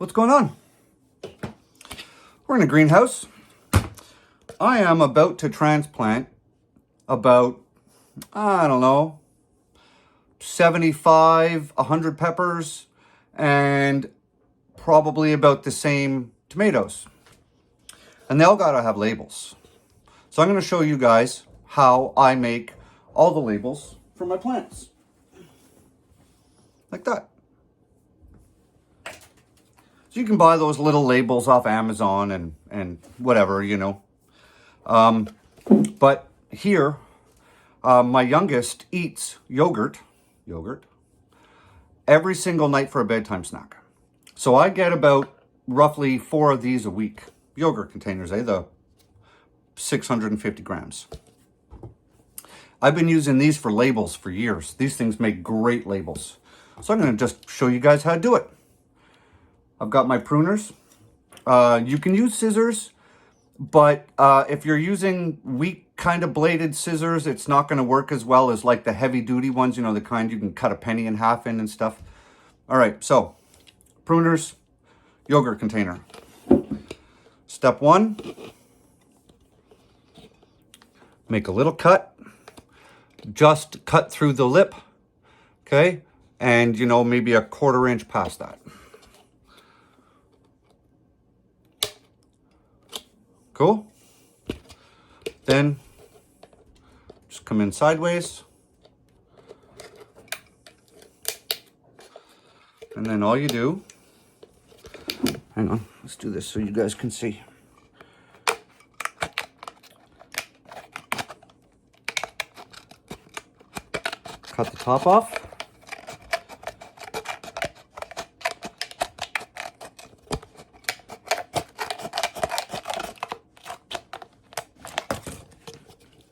What's going on? We're in a greenhouse. I am about to transplant about, I don't know, 75, 100 peppers and probably about the same tomatoes. And they all gotta have labels. So I'm gonna show you guys how I make all the labels for my plants. Like that. So you can buy those little labels off Amazon and whatever, you know. But here, my youngest eats yogurt every single night for a bedtime snack. So I get about roughly 4 of these a week. Yogurt containers, the 650 grams. I've been using these for labels for years. These things make great labels. So I'm gonna just show you guys how to do it. I've got my pruners. You can use scissors, but if you're using weak kind of bladed scissors, it's not going to work as well as like the heavy duty ones, you know, the kind you can cut a penny in half in and stuff. All right, so pruners, yogurt container. Step 1, make a little cut. Just cut through the lip, okay? And, you know, maybe a 1/4 inch past that. Cool. Then just come in sideways. And then all you do, hang on, let's do this so you guys can see. Cut the top off.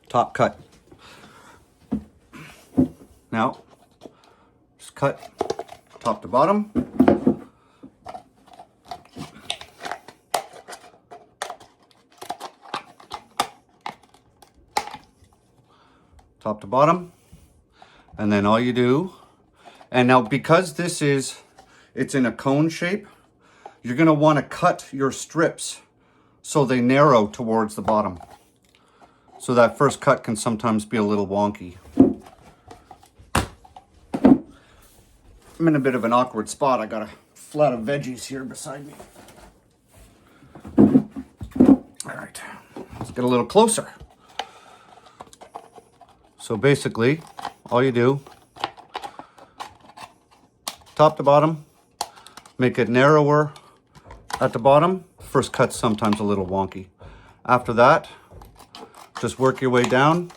Top cut. Now, just cut top to bottom. Top to bottom. And then all you do, and now because it's in a cone shape, you're gonna wanna cut your strips so they narrow towards the bottom. So that first cut can sometimes be a little wonky. I'm in a bit of an awkward spot. I got a flat of veggies here beside me. All right, let's get a little closer. So basically, all you do, top to bottom, make it narrower at the bottom. First cut's sometimes a little wonky. After that, just work your way down.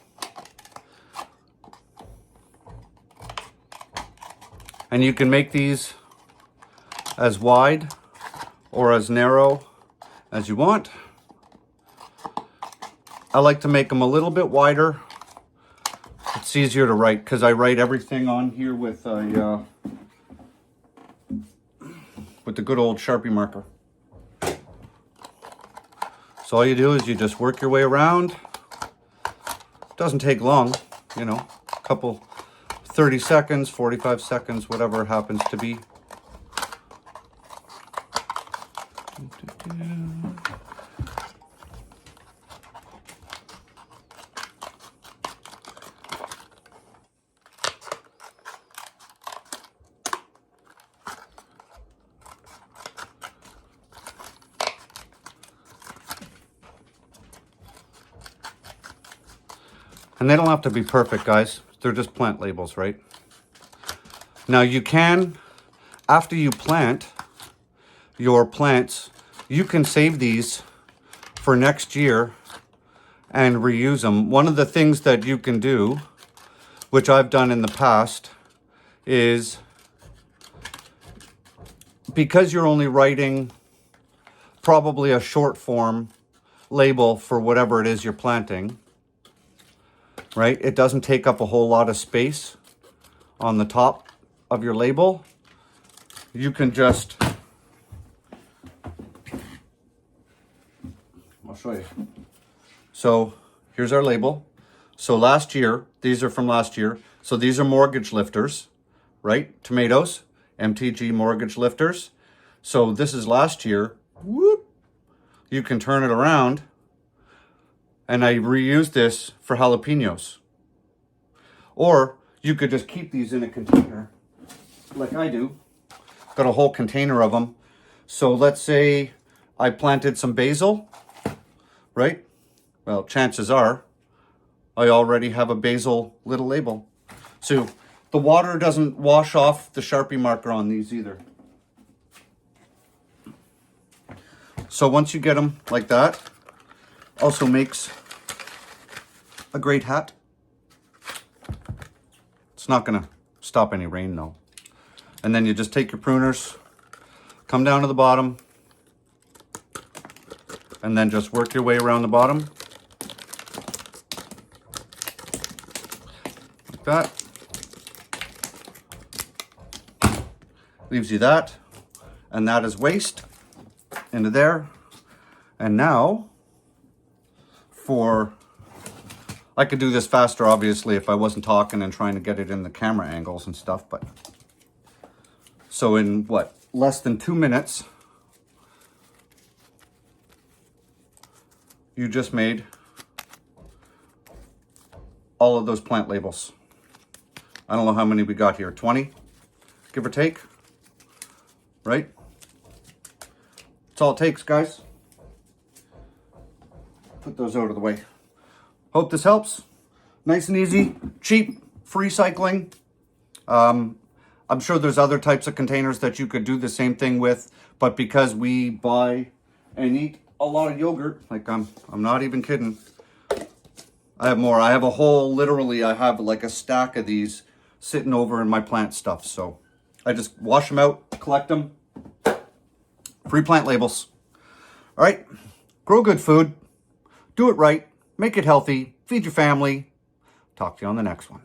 And you can make these as wide or as narrow as you want. I like to make them a little bit wider. It's easier to write because I write everything on here with the good old Sharpie marker. So all you do is you just work your way around. Doesn't take long, you know, a couple 30 seconds, 45 seconds, whatever it happens to be. And they don't have to be perfect, guys. They're just plant labels, right? Now you can, after you plant your plants, you can save these for next year and reuse them. One of the things that you can do, which I've done in the past, is because you're only writing probably a short form label for whatever it is you're planting, right? It doesn't take up a whole lot of space on the top of your label. You can just, I'll show you. So here's our label. So last year, these are from last year. So these are mortgage lifters, right? Tomatoes, MTG mortgage lifters. So this is last year. Whoop. You can turn it around. And I reused this for jalapenos. Or you could just keep these in a container like I do. Got a whole container of them. So let's say I planted some basil, right? Well, chances are I already have a basil little label. So the water doesn't wash off the Sharpie marker on these either. So once you get them like that, also makes a great hat. It's not gonna stop any rain though. And then you just take your pruners, come down to the bottom, and then just work your way around the bottom. Like that. Leaves you that, and that is waste into there. And now I could do this faster obviously if I wasn't talking and trying to get it in the camera angles and stuff, but so in what, less than 2 minutes you just made all of those plant labels. I don't know how many we got here, 20 give or take, right? That's all it takes, guys. Put those out of the way. Hope this helps. Nice and easy, cheap, free cycling. I'm sure there's other types of containers that you could do the same thing with, but because we buy and eat a lot of yogurt, like I'm not even kidding. I have more. I have a whole, literally, I have like a stack of these sitting over in my plant stuff. So I just wash them out, collect them. Free plant labels. All right, grow good food, do it right, make it healthy, feed your family. Talk to you on the next one.